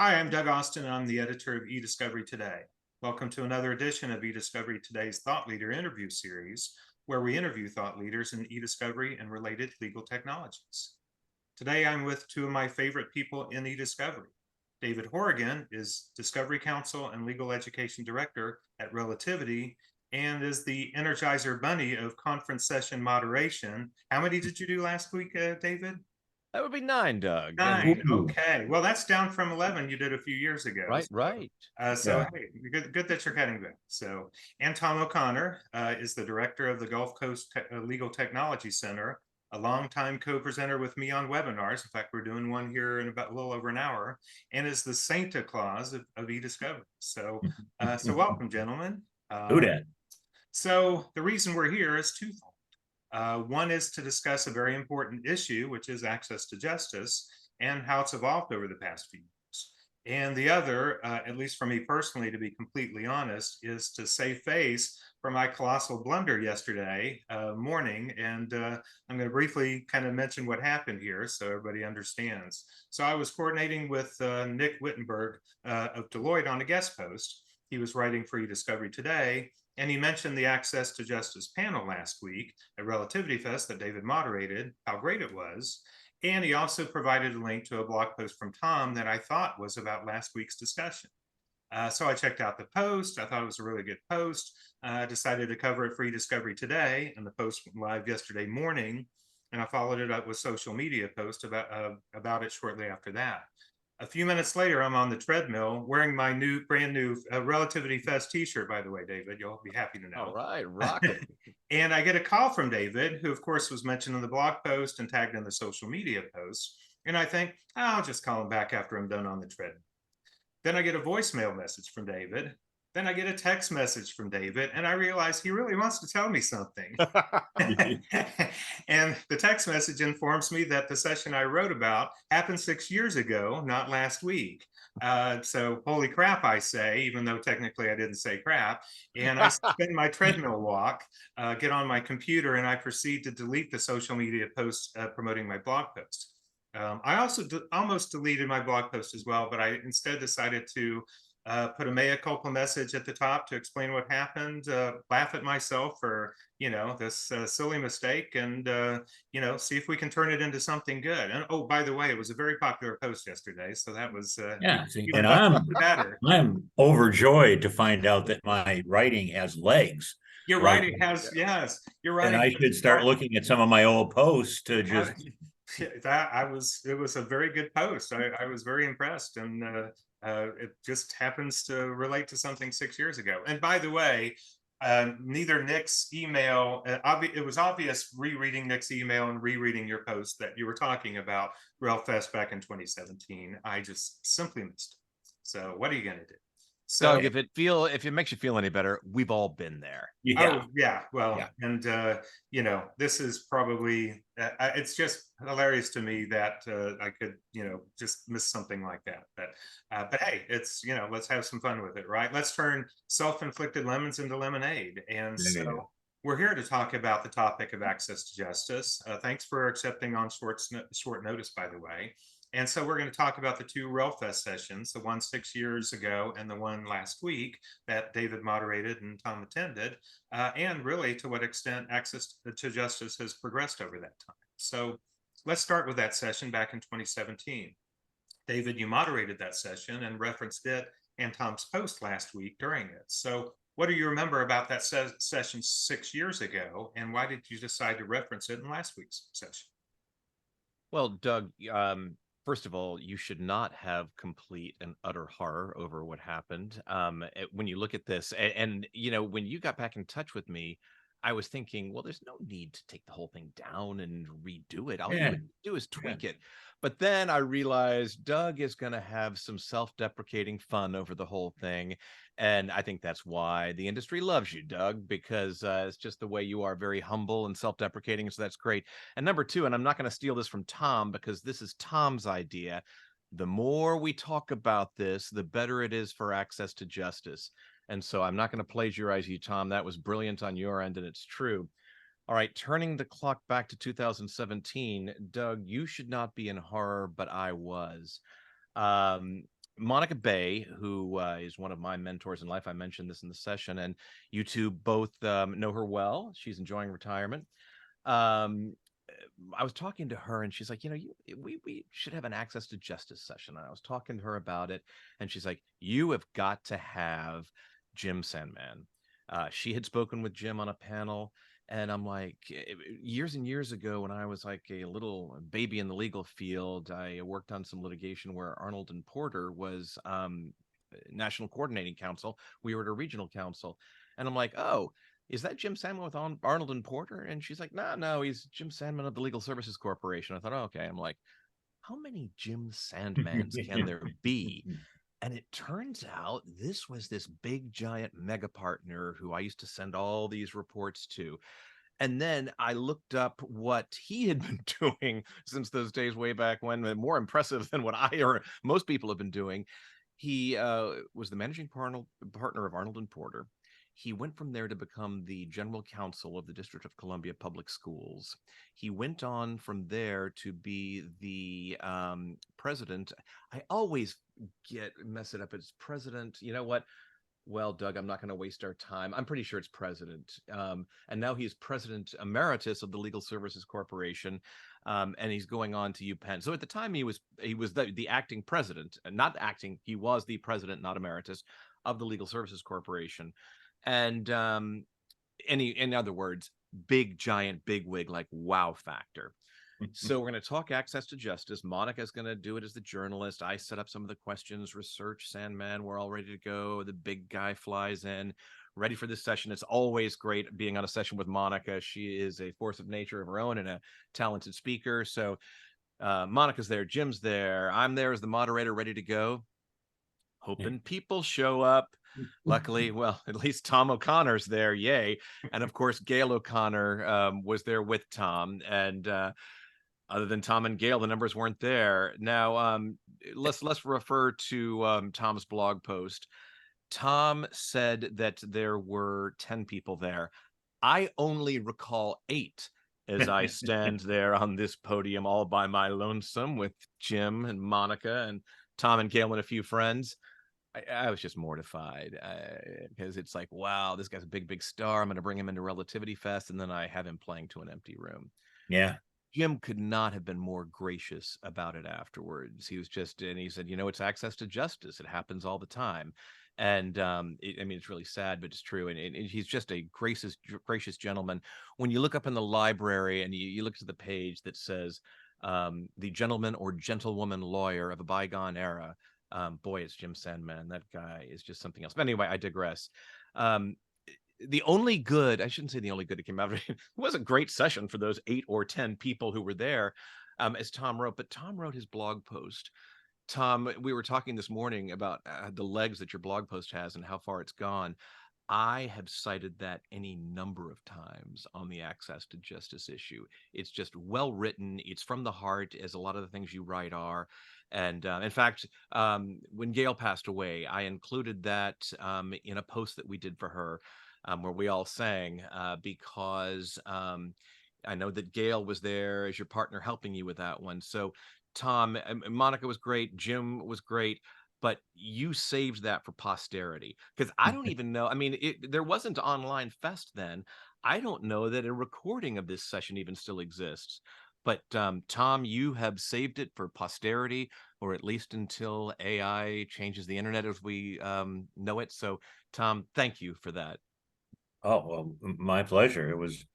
Hi, I'm Doug Austin, and I'm the editor of eDiscovery Today. Welcome to another edition of eDiscovery Today's Thought Leader interview series, where we interview thought leaders in eDiscovery and related legal technologies. Today, I'm with two of my favorite people in eDiscovery. David Horrigan is Discovery Counsel and Legal Education Director at Relativity and is the Energizer Bunny of conference session moderation. How many did you do last week, David? That would be 9, Doug. And 9. Okay. Well, that's down from 11 you did a few years ago. right. So hey, good that you're getting back. So, and Tom O'Connor is the director of the Gulf Coast Legal Technology Center, a longtime co-presenter with me on webinars. In fact, we're doing one here in about a little over an hour, and is the Santa Claus of eDiscovery. So, so welcome, gentlemen. Who dat? So the reason we're here is twofold. One is to discuss a very important issue, which is access to justice and how it's evolved over the past few years. And the other, at least for me personally, to be completely honest, is to save face for my colossal blunder yesterday morning. And I'm going to briefly kind of mention what happened here so everybody understands. So I was coordinating with Nick Wittenberg of Deloitte on a guest post. He was writing for eDiscovery Today. And he mentioned the Access to Justice panel last week at Relativity Fest that David moderated, how great it was. And he also provided a link to a blog post from Tom that I thought was about last week's discussion. So I checked out the post. I thought it was a really good post. Decided to cover it for eDiscovery Today, and the post went live yesterday morning. And I followed it up with social media post about it shortly after that. A few minutes later, I'm on the treadmill wearing my brand new Relativity Fest t-shirt, by the way, David, you'll be happy to know. All right, rocket. And I get a call from David, who of course was mentioned in the blog post and tagged in the social media post. And I think, I'll just call him back after I'm done on the treadmill. Then I get a voicemail message from David. Then I get a text message from David, and I realize he really wants to tell me something. And the text message informs me that the session I wrote about happened 6 years ago, not last week. So holy crap, I say, even though technically I didn't say crap. And I spend my treadmill walk, get on my computer, and I proceed to delete the social media posts promoting my blog post. I also almost deleted my blog post as well, but I instead decided to put a mea culpa message at the top to explain what happened, laugh at myself for, this silly mistake, and, see if we can turn it into something good. And oh, by the way, it was a very popular post yesterday. So that was and I'm overjoyed to find out that my writing has legs. You're right. It has, yes, you're right. And I should start looking at some of my old posts to just it was a very good post. I was very impressed, and it just happens to relate to something 6 years ago. And by the way, neither Nick's email, it was obvious rereading Nick's email and rereading your post that you were talking about RelFest back in 2017. I just simply missed it. So what are you going to do? So, Doug, if it makes you feel any better, we've all been there. yeah. Oh, yeah. Well, yeah. And, this is probably, it's just hilarious to me that I could, just miss something like that. But hey, it's, let's have some fun with it, right? Let's turn self-inflicted lemons into lemonade. And so we're here to talk about the topic of access to justice. Thanks for accepting on short notice, by the way. And so we're going to talk about the two RelFest sessions, the one 6 years ago and the one last week that David moderated and Tom attended, and really to what extent access to justice has progressed over that time. So let's start with that session back in 2017. David, you moderated that session and referenced it and Tom's post last week during it. So what do you remember about that session 6 years ago, and why did you decide to reference it in last week's session? Well, Doug, first of all, you should not have complete and utter horror over what happened. When you look at this, and when you got back in touch with me, I was thinking, well, there's no need to take the whole thing down and redo it. All you would do is tweak it. But then I realized Doug is going to have some self-deprecating fun over the whole thing. And I think that's why the industry loves you, Doug, because it's just the way you are, very humble and self-deprecating. So that's great. And number two, and I'm not going to steal this from Tom because this is Tom's idea. The more we talk about this, the better it is for access to justice. And so I'm not going to plagiarize you, Tom. That was brilliant on your end, and it's true. All right, turning the clock back to 2017, Doug, you should not be in horror, but I was. Monica Bay, who is one of my mentors in life. I mentioned this in the session, and you two both know her well. She's enjoying retirement. Um, I was talking to her, and she's like, we should have an access to justice session. And I was talking to her about it, and she's like, you have got to have Jim Sandman. She had spoken with Jim on a panel, and I'm like, years and years ago, when I was like a little baby in the legal field, I worked on some litigation where Arnold and Porter was national coordinating counsel. We were at a regional council, and I'm like, oh, is that Jim Sandman with Arnold and Porter? And she's like, no, he's Jim Sandman of the Legal Services Corporation. I thought, oh, okay. I'm like, how many Jim Sandmans can there be? And it turns out this was this big giant mega partner who I used to send all these reports to. And then I looked up what he had been doing since those days way back when, more impressive than what I or most people have been doing. He was the managing partner of Arnold and Porter. He went from there to become the general counsel of the District of Columbia Public Schools. He went on from there to be the president. I always mess it up. It's president. You know what? Well, Doug, I'm not going to waste our time. I'm pretty sure it's president. And now he's president emeritus of the Legal Services Corporation. And he's going on to UPenn. So at the time he was the acting president, not acting. He was the president, not emeritus, of the Legal Services Corporation. And in other words, big giant big wig, like wow factor. So we're going to talk access to justice. Monica's going to do it as the journalist. I set up some of the questions, research Sandman. We're all ready to go. The big guy flies in, ready for this session. It's always great being on a session with Monica. She is a force of nature of her own and a talented speaker. So Monica's there, Jim's there. I'm there as the moderator, ready to go. Hoping people show up. Luckily, well, at least Tom O'Connor's there. Yay. And of course, Gail O'Connor was there with Tom. And other than Tom and Gail, the numbers weren't there. Now, let's refer to Tom's blog post. Tom said that there were 10 people there. I only recall 8 as I stand there on this podium all by my lonesome with Jim and Monica and Tom and Gail and a few friends. I was just mortified because it's like, wow, this guy's a big star. I'm going to bring him into Relativity Fest, and then I have him playing to an empty room. Yeah. Jim could not have been more gracious about it afterwards. He was and he said, it's access to justice. It happens all the time. And it's really sad, but it's true. And he's just a gracious gentleman. When you look up in the library and you look to the page that says the gentleman or gentlewoman lawyer of a bygone era, boy, it's Jim Sandman. That guy is just something else. But anyway, I digress. The only good, I shouldn't say the only good that came out of it, it was a great session for those 8 or 10 people who were there, as Tom wrote. But Tom wrote his blog post. Tom, we were talking this morning about the legs that your blog post has and how far it's gone. I have cited that any number of times on the access to justice issue. It's just well written. It's from the heart, as a lot of the things you write are. And in fact, when Gail passed away, I included that in a post that we did for her, where we all sang, because I know that Gail was there as your partner helping you with that one. So Tom and Monica was great. Jim was great. But you saved that for posterity, because I don't even know. I mean, there wasn't online fest then. I don't know that a recording of this session even still exists. But Tom, you have saved it for posterity, or at least until AI changes the internet as we know it. So, Tom, thank you for that. Oh, well, my pleasure. It was,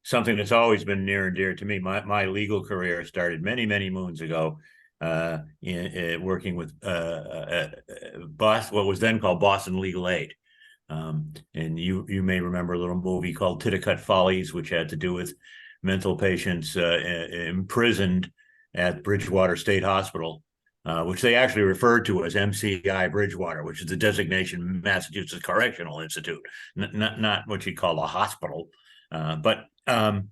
something that's always been near and dear to me. My legal career started many moons ago, working with what was then called Boston Legal Aid. And you may remember a little movie called Titicut Follies, which had to do with mental patients imprisoned at Bridgewater State Hospital, which they actually referred to as MCI Bridgewater, which is the designation Massachusetts Correctional Institute, not what you call a hospital. I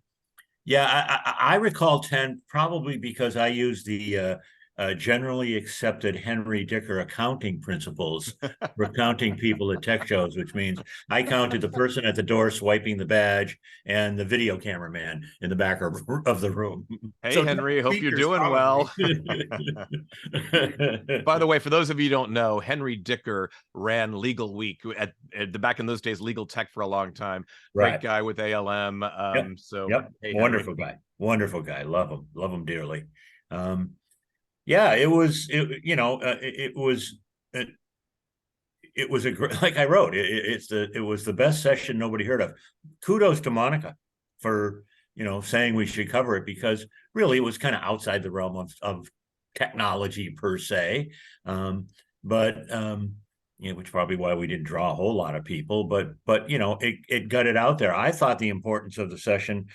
recall 10 probably because I used the generally accepted Henry Dicker accounting principles for counting people at tech shows, which means I counted the person at the door swiping the badge and the video cameraman in the back of the room. Hey, So Henry, hope you're teachers doing probably. well. By the way, for those of you who don't know, Henry Dicker ran Legal Week at the back in those days, legal tech for a long time. Great Right. guy with ALM. Yep. So Yep. hey, Wonderful Henry. guy. Wonderful guy. Love him dearly. Yeah, it was, it was a great, like I wrote, it was the best session nobody heard of. Kudos to Monica for, saying we should cover it, because really it was kind of outside the realm of technology per se. Which is probably why we didn't draw a whole lot of people, but it got it out there. I thought the importance of the session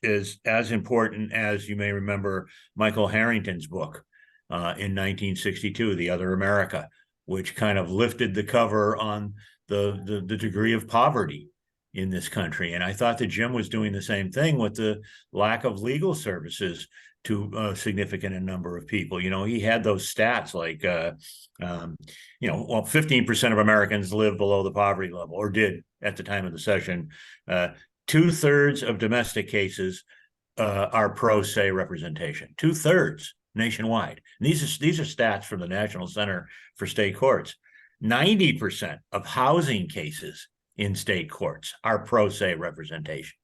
is as important as, you may remember, Michael Harrington's book in 1962, The Other America, which kind of lifted the cover on the degree of poverty in this country. And I thought that Jim was doing the same thing with the lack of legal services to a significant number of people. He had those stats like, 15% of Americans live below the poverty level, or did at the time of the session. 2/3 of domestic cases are pro se representation. 2/3 nationwide. And these are stats from the National Center for State Courts. 90% of housing cases in state courts are pro se representation.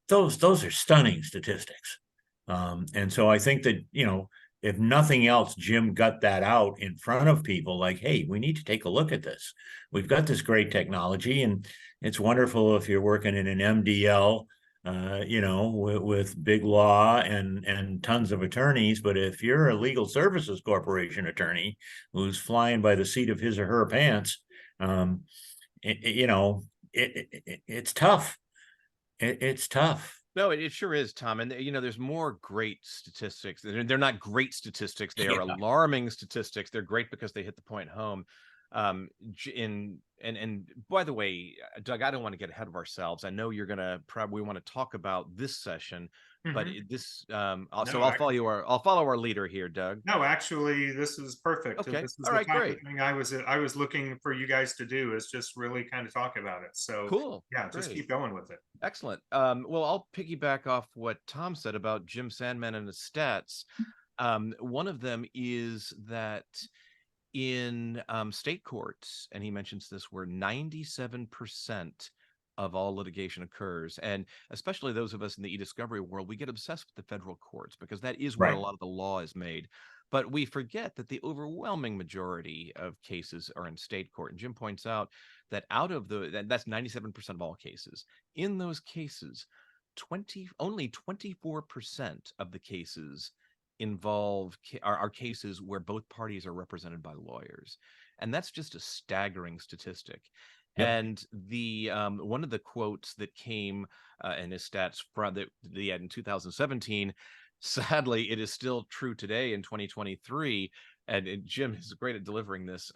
Those are stunning statistics. And so I think that, if nothing else, Jim got that out in front of people, like, hey, we need to take a look at this. We've got this great technology, and it's wonderful if you're working in an MDL, with big law and tons of attorneys. But if you're a legal services corporation attorney who's flying by the seat of his or her pants, it's tough. It's tough. No, it sure is, Tom. And there's more great statistics. They're not great statistics. They are alarming statistics. They're great because they hit the point home. And by the way, Doug, I don't want to get ahead of ourselves. I know you're gonna probably want to talk about this session, but this I'll follow our leader here, Doug. No, actually, this is perfect. Okay. This is All right, the type great. of thing I was looking for you guys to do, is just really kind of talk about it. So Cool. Yeah, just Great. keep going with it. Excellent. Well, I'll piggyback off what Tom said about Jim Sandman and his stats. One of them is that in state courts, and he mentions this, where 97% of all litigation occurs, and especially those of us in the e-discovery world, we get obsessed with the federal courts because that is where a lot of the law is made. But we forget that the overwhelming majority of cases are in state court. And Jim points out that that's 97% of all cases. In those cases, only 24% of the cases are cases where both parties are represented by lawyers. And that's just a staggering statistic. Yep. And the one of the quotes that came in his stats from the in 2017, sadly, it is still true today in 2023. And Jim is great at delivering this.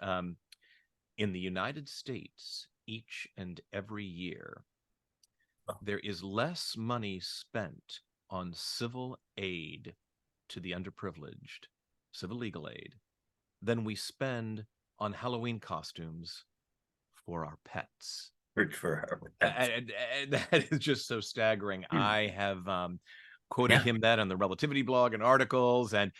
In the United States, each and every year, there is less money spent on civil aid to the underprivileged, civil legal aid, than we spend on Halloween costumes for our pets. And that is just so staggering. I have quoted him that on the Relativity blog and articles. And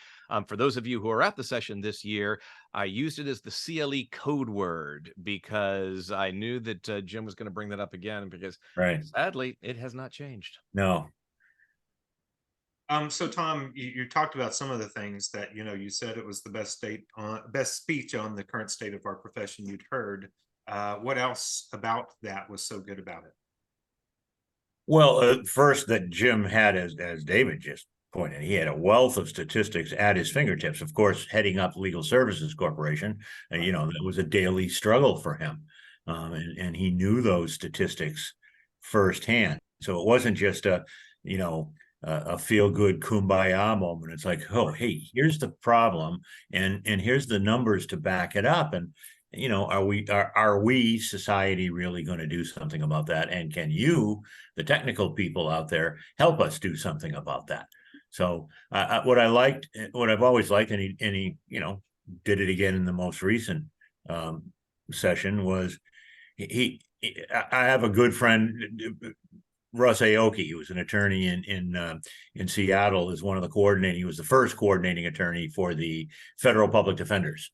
for those of you who are at the session this year, I used it as the CLE code word because I knew that Jim was going to bring that up again, because sadly, it has not changed. No. So Tom, you talked about some of the things that, you said it was the best speech on the current state of our profession you'd heard. What else about that was so good about it? Well, first, that Jim had, as David just pointed, he had a wealth of statistics at his fingertips. Of course, heading up Legal Services Corporation, that was a daily struggle for him. And he knew those statistics firsthand. So it wasn't just a feel-good kumbaya moment. It's like, oh, hey, here's the problem, and here's the numbers to back it up. And are we society really going to do something about that? And can you, the technical people out there, help us do something about that? So what I liked, what I've always liked, and he did it again in the most recent session, was I have a good friend, Russ Aoki, who was an attorney in Seattle, is one of the coordinating. He was the first coordinating attorney for the federal public defenders,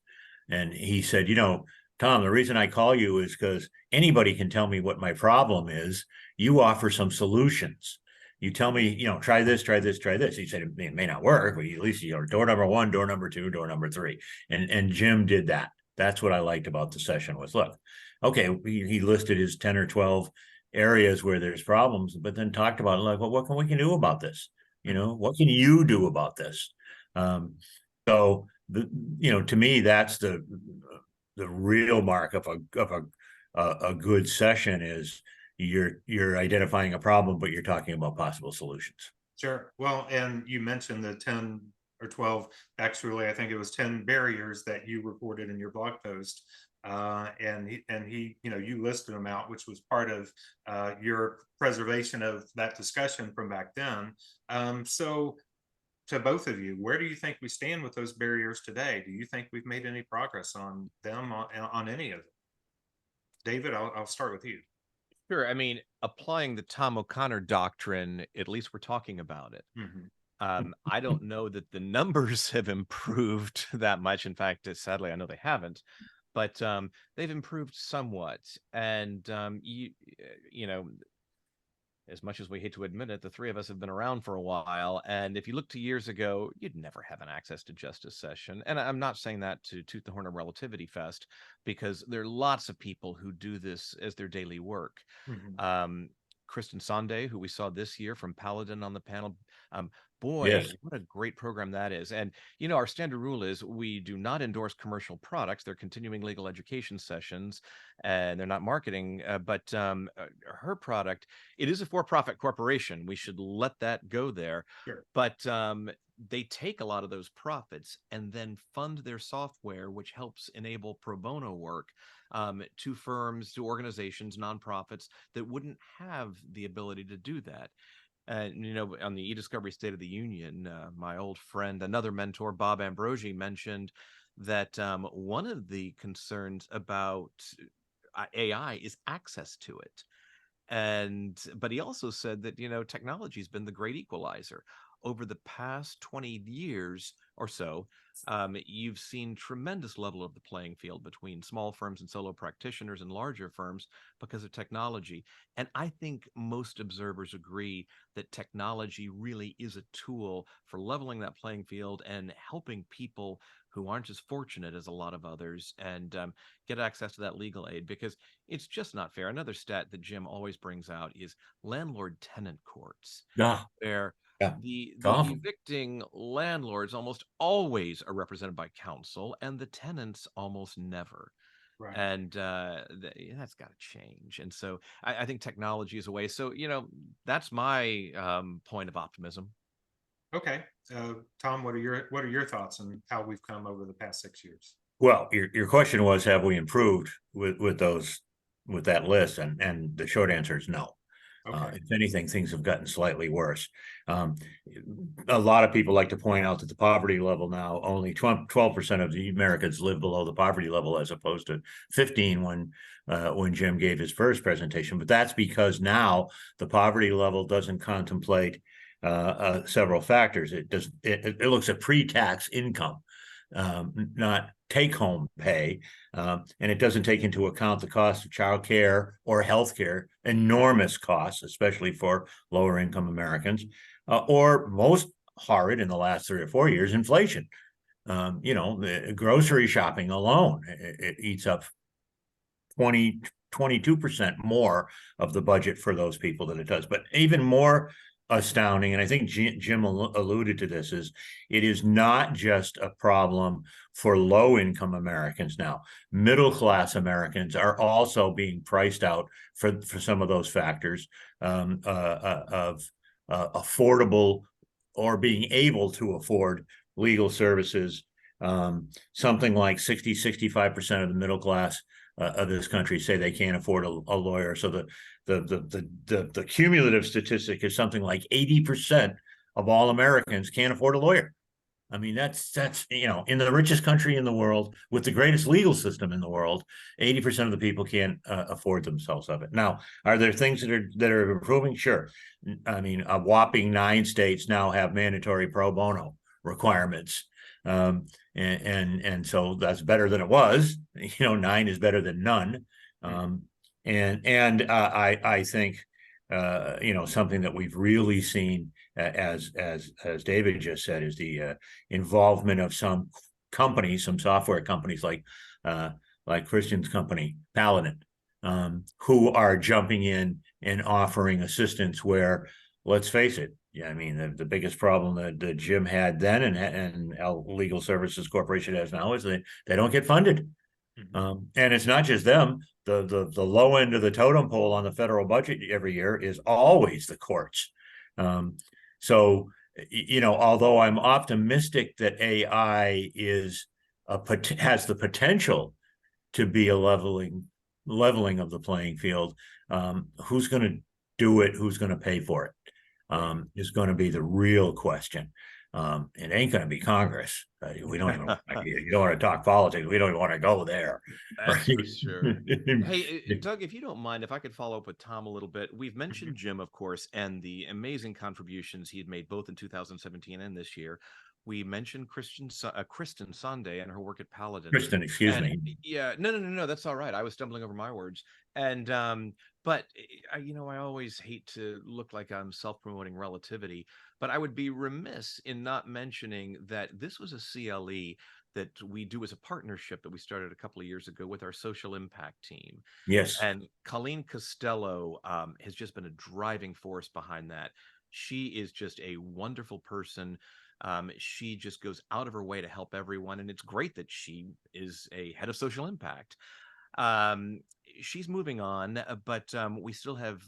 and he said, Tom, the reason I call you is because anybody can tell me what my problem is. You offer some solutions. You tell me, try this, try this, try this. He said it may not work, but at least door number 1, door number 2, door number 3, and Jim did that. That's what I liked about the session was, look, okay, he listed his 10 or 12 areas where there's problems, but then talked about like, well, what can we do about this? What can you do about this? So to me, that's the real mark of a good session is you're identifying a problem, but you're talking about possible solutions. Sure. Well, and you mentioned the 10 or 12, actually, I think it was 10 barriers that you reported in your blog post. And he, you listed them out, which was part of your preservation of that discussion from back then. So to both of you, where do you think we stand with those barriers today? Do you think we've made any progress on them, on any of them? David, I'll start with you. Sure. I mean, applying the Tom O'Connor doctrine, at least we're talking about it. I don't know that the numbers have improved that much. In fact, sadly, I know they haven't, but they've improved somewhat. And as much as we hate to admit it, the three of us have been around for a while. And if you look to years ago, you'd never have an access to justice session. And I'm not saying that to toot the horn of Relativity Fest, because there are lots of people who do this as their daily work. Kristen Sonde, who we saw this year from Paladin on the panel. Boy, yes. What a great program that is. And, our standard rule is we do not endorse commercial products. They're continuing legal education sessions, and they're not marketing. But her product, it is a for-profit corporation. We should let that go there. Sure. But they take a lot of those profits and then fund their software, which helps enable pro bono work to firms, to organizations, nonprofits that wouldn't have the ability to do that. On the e-discovery State of the Union, my old friend, another mentor, Bob Ambrogi, mentioned that one of the concerns about AI is access to it. But he also said that, technology has been the great equalizer. Over the past 20 years or so, you've seen tremendous level of the playing field between small firms and solo practitioners and larger firms because of technology. And I think most observers agree that technology really is a tool for leveling that playing field and helping people who aren't as fortunate as a lot of others and get access to that legal aid, because it's just not fair. Another stat that Jim always brings out is landlord-tenant courts, where the evicting landlords almost always are represented by counsel, and the tenants almost never. Right. And that's got to change. And so I think technology is a way. So, that's my point of optimism. Okay. Tom, what are your thoughts on how we've come over the past 6 years? Well, your question was, have we improved with that list? And the short answer is no. Okay. If anything, things have gotten slightly worse. A lot of people like to point out that the poverty level now, only 12% of the Americans live below the poverty level, as opposed to 15 when Jim gave his first presentation. But that's because now the poverty level doesn't contemplate several factors. It looks at pre-tax income, not take-home pay, and it doesn't take into account the cost of child care or health care, enormous costs, especially for lower-income Americans, or most horrid in the last 3 or 4 years, inflation. The grocery shopping alone, it eats up 22% more of the budget for those people than it does. But even more astounding, and I think Jim alluded to this, is it is not just a problem for low-income Americans now. Middle-class Americans are also being priced out for some of those factors of affordable or being able to afford legal services. Something like 65% of the middle class of this country say they can't afford a lawyer. So the cumulative statistic is something like 80% of all Americans can't afford a lawyer. I mean, that's in the richest country in the world with the greatest legal system in the world, 80% of the people can't afford themselves of it. Now, are there things that are improving? Sure. I mean, a whopping 9 states now have mandatory pro bono requirements, and so that's better than it was. 9 is better than none, I think something that we've really seen, as David just said, is the involvement of some companies, some software companies like Christian's company, Paladin, who are jumping in and offering assistance where, let's face it, I mean, the biggest problem that Jim had then and Legal Services Corporation has now is they don't get funded. And it's not just them. The low end of the totem pole on the federal budget every year is always the courts. So, although I'm optimistic that AI has the potential to be a leveling of the playing field, who's going to do it? Who's going to pay for it? Is going to be the real question. It ain't going to be Congress. We don't even. You don't want to talk politics. We don't even want to go there. That's for sure. Hey, Doug, if you don't mind, if I could follow up with Tom a little bit. We've mentioned Jim, of course, and the amazing contributions he had made both in 2017 and this year. We mentioned Kristen Sunday and her work at Paladin. Kristen, excuse me. Yeah, no, that's all right. I was stumbling over my words. And but I always hate to look like I'm self-promoting Relativity, but I would be remiss in not mentioning that this was a CLE that we do as a partnership that we started a couple of years ago with our social impact team. Yes. And Colleen Costello has just been a driving force behind that. She is just a wonderful person. She just goes out of her way to help everyone. And it's great that she is a head of social impact. She's moving on, but we still have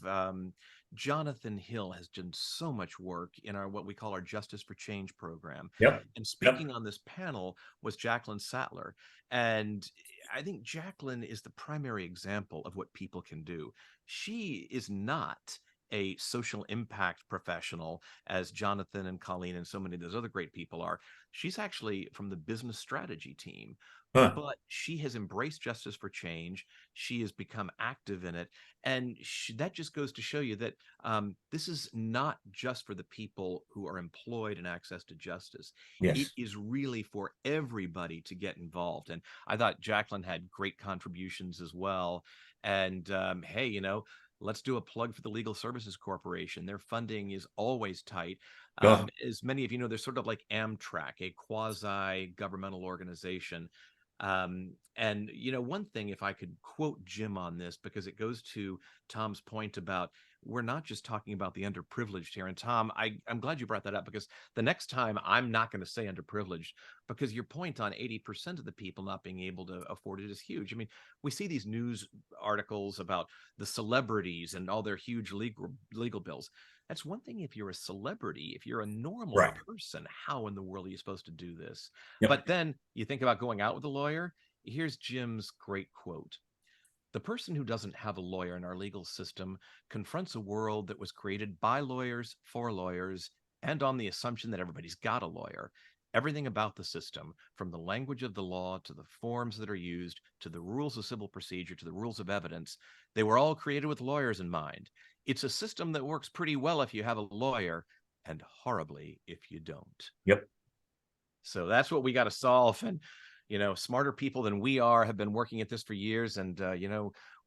Jonathan Hill has done so much work in our what we call our Justice for Change program. Yep. And speaking on this panel was Jacqueline Sattler. And I think Jacqueline is the primary example of what people can do. She is not a social impact professional as Jonathan and Colleen and so many of those other great people are. She's actually from the business strategy team. But she has embraced Justice for Change. She has become active in it. And that just goes to show you that this is not just for the people who are employed in access to justice. Yes. It is really for everybody to get involved. And I thought Jacqueline had great contributions as well. And hey, let's do a plug for the Legal Services Corporation. Their funding is always tight. As many of you know, they're sort of like Amtrak, a quasi-governmental organization. And one thing, if I could quote Jim on this, because it goes to Tom's point about we're not just talking about the underprivileged here. And Tom, I'm glad you brought that up, because the next time I'm not going to say underprivileged, because your point on 80% of the people not being able to afford it is huge. I mean, we see these news articles about the celebrities and all their huge legal bills. That's one thing if you're a celebrity. If you're a normal person, how in the world are you supposed to do this? Yep. But then you think about going out with a lawyer. Here's Jim's great quote. The person who doesn't have a lawyer in our legal system confronts a world that was created by lawyers, for lawyers, and on the assumption that everybody's got a lawyer. Everything about the system, from the language of the law to the forms that are used, to the rules of civil procedure, to the rules of evidence, they were all created with lawyers in mind. It's a system that works pretty well if you have a lawyer, and horribly if you don't. Yep. So that's what we got to solve. And smarter people than we are have been working at this for years, and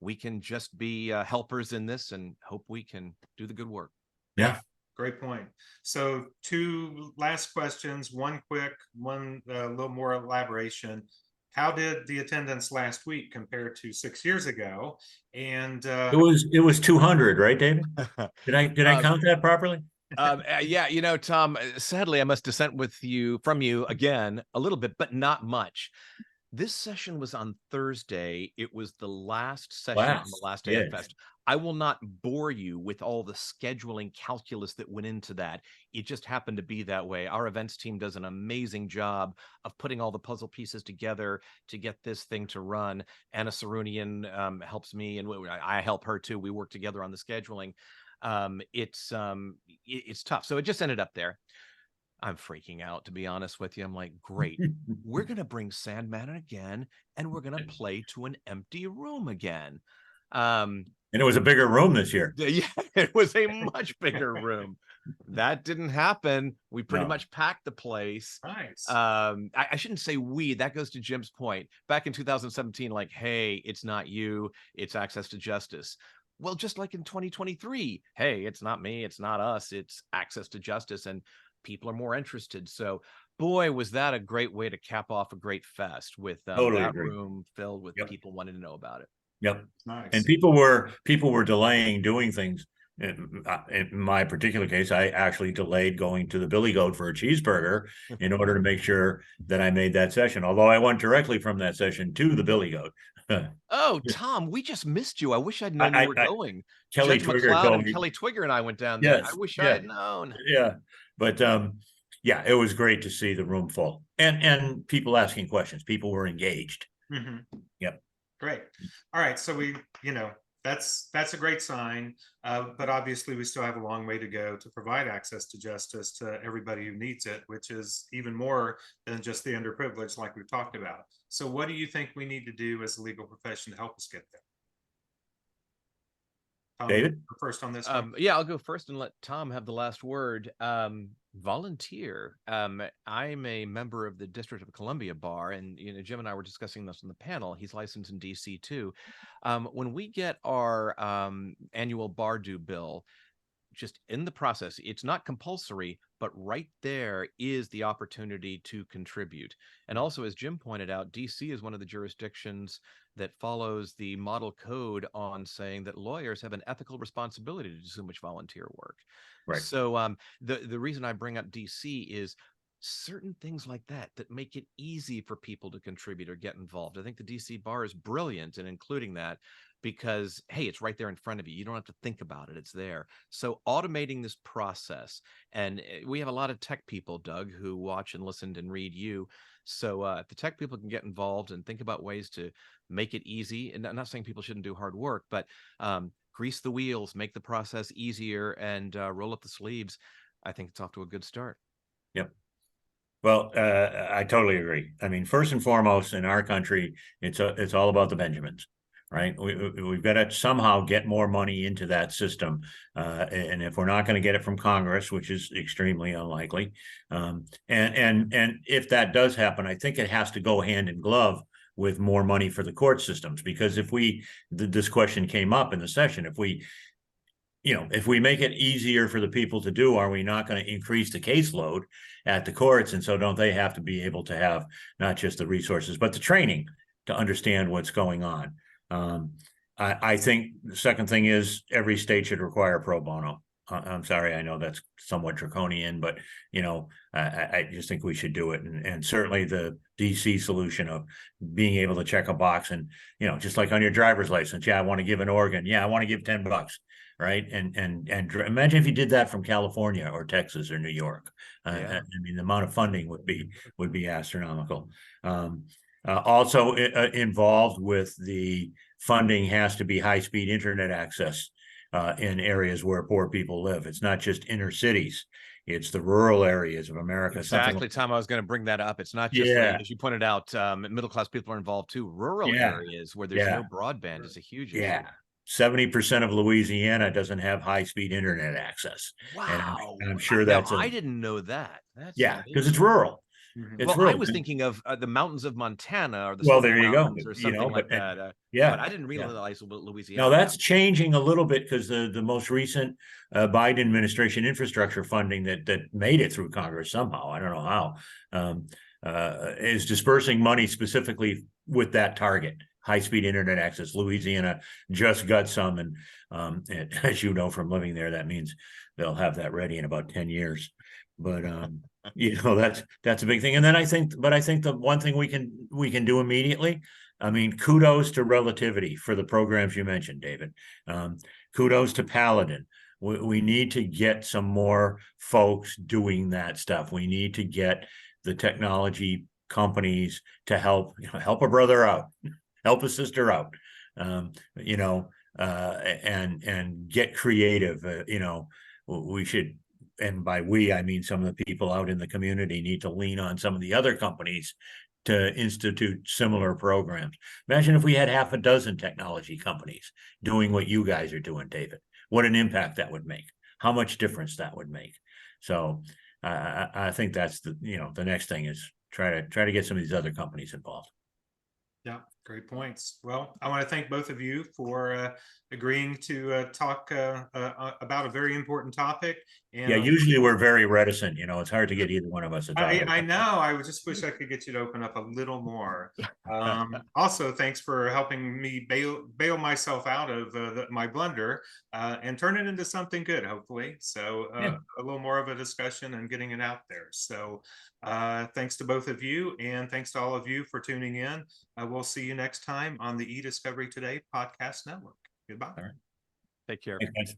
we can just be helpers in this and hope we can do the good work. Yeah. Great point. So 2 last questions, one quick, one a little more elaboration. How did the attendance last week compare to 6 years ago? And it was 200, right, David? Did I count that properly? Yeah, Tom, sadly, I must dissent from you again a little bit, but not much. This session was on Thursday. It was the last session on the last day of Fest. I will not bore you with all the scheduling calculus that went into that. It just happened to be that way. Our events team does an amazing job of putting all the puzzle pieces together to get this thing to run. Anna Sarunian helps me, and I help her too. We work together on the scheduling. It's tough. So it just ended up there. I'm freaking out, to be honest with you. I'm like, great, we're gonna bring Sandman in again, and we're gonna play to an empty room again. And it was a bigger room this year. Yeah, it was a much bigger room. That didn't happen. We pretty No. much packed the place. Nice. I shouldn't say we, that goes to Jim's point. Back in 2017, like, hey, it's not you, it's access to justice. Well, just like in 2023, hey, it's not me, it's not us, it's access to justice, and people are more interested. So boy, was that a great way to cap off a great fest with Totally that agree. room filled with Yep. people wanting to know about it. Yep. Nice. And people were delaying doing things. In my particular case, I actually delayed going to the Billy Goat for a cheeseburger in order to make sure that I made that session. Although I went directly from that session to the Billy Goat. Oh, Tom, we just missed you. I wish I'd known you were going. Kelly Judge Twigger McLeod told and me. Kelly Twigger and I went down there. Yes, I wish I yeah. had known. Yeah, but yeah, it was great to see the room full and people asking questions. People were engaged. Yep. Great. All right. So that's a great sign. But obviously we still have a long way to go to provide access to justice to everybody who needs it, which is even more than just the underprivileged, like we've talked about. So what do you think we need to do as a legal profession to help us get there? David? First on this one. Yeah, I'll go first and let Tom have the last word. Volunteer. I'm a member of the District of Columbia Bar, and Jim and I were discussing this on the panel. He's licensed in DC too. When we get our annual bar due bill, just in the process, it's not compulsory, but right there is the opportunity to contribute. And also, as Jim pointed out, DC is one of the jurisdictions that follows the model code on saying that lawyers have an ethical responsibility to do so much volunteer work. Right. So the reason I bring up DC is certain things like that make it easy for people to contribute or get involved. I think the DC bar is brilliant in including that, because hey, it's right there in front of you. You don't have to think about it. It's there. So automating this process, and we have a lot of tech people, Doug, who watch and listen and read you. So if the tech people can get involved and think about ways to make it easy, and I'm not saying people shouldn't do hard work, but grease the wheels, make the process easier, and roll up the sleeves, I think it's off to a good start. Yep. Well, I totally agree. I mean, first and foremost, in our country, it's all about the Benjamins, right? We've got to somehow get more money into that system, and if we're not going to get it from Congress, which is extremely unlikely, and if that does happen, I think it has to go hand in glove with more money for the court systems. Because if this question came up in the session, if we make it easier for the people to do, are we not going to increase the caseload at the courts? And so don't they have to be able to have not just the resources, but the training to understand what's going on? I think the second thing is every state should require pro bono. I'm sorry, I know that's somewhat draconian, but I just think we should do it. And certainly the DC solution of being able to check a box and, just like on your driver's license, yeah, I want to give an organ. Yeah, I want to give $10. Right. And imagine if you did that from California or Texas or New York. Yeah. I mean, the amount of funding would be astronomical. Also involved with the funding has to be high-speed internet access in areas where poor people live. It's not just inner cities. It's the rural areas of America. Exactly, Tom. I was going to bring that up. It's not just, as you pointed out, middle-class people are involved too. Rural areas where there's no broadband is a huge issue. 70% of Louisiana doesn't have high-speed internet access. Wow. And I'm sure that's I didn't know that. That's because it's rural. It's rural. I was thinking of the mountains of Montana or the there you go, or something like that. Yeah, but I didn't realize Louisiana. Now that's changing a little bit because the most recent Biden administration infrastructure funding that made it through Congress somehow, I don't know how, is dispersing money specifically with that target. High-speed internet access. Louisiana just got some, and as you know from living there, that means they'll have that ready in about 10 years. But that's a big thing. And then I think the one thing we can do immediately, I mean, kudos to Relativity for the programs you mentioned, David. Kudos to Paladin. We need to get some more folks doing that stuff. We need to get the technology companies to help a brother out. Help a sister out. and get creative. We should, and by we, I mean some of the people out in the community need to lean on some of the other companies to institute similar programs. Imagine if we had half a dozen technology companies doing what you guys are doing, David. What an impact that would make. How much difference that would make. So I think that's the next thing is try to get some of these other companies involved. Yeah, great points. Well, I want to thank both of you for agreeing to talk about a very important topic. And yeah, usually we're very reticent. It's hard to get either one of us to talk. I know. I would just wish I could get you to open up a little more. Also, thanks for helping me bail myself out of my blunder and turn it into something good, hopefully. So a little more of a discussion and getting it out there. So thanks to both of you, and thanks to all of you for tuning in. We'll see you next time on the eDiscovery Today podcast network. Goodbye. Take care. Thanks, guys.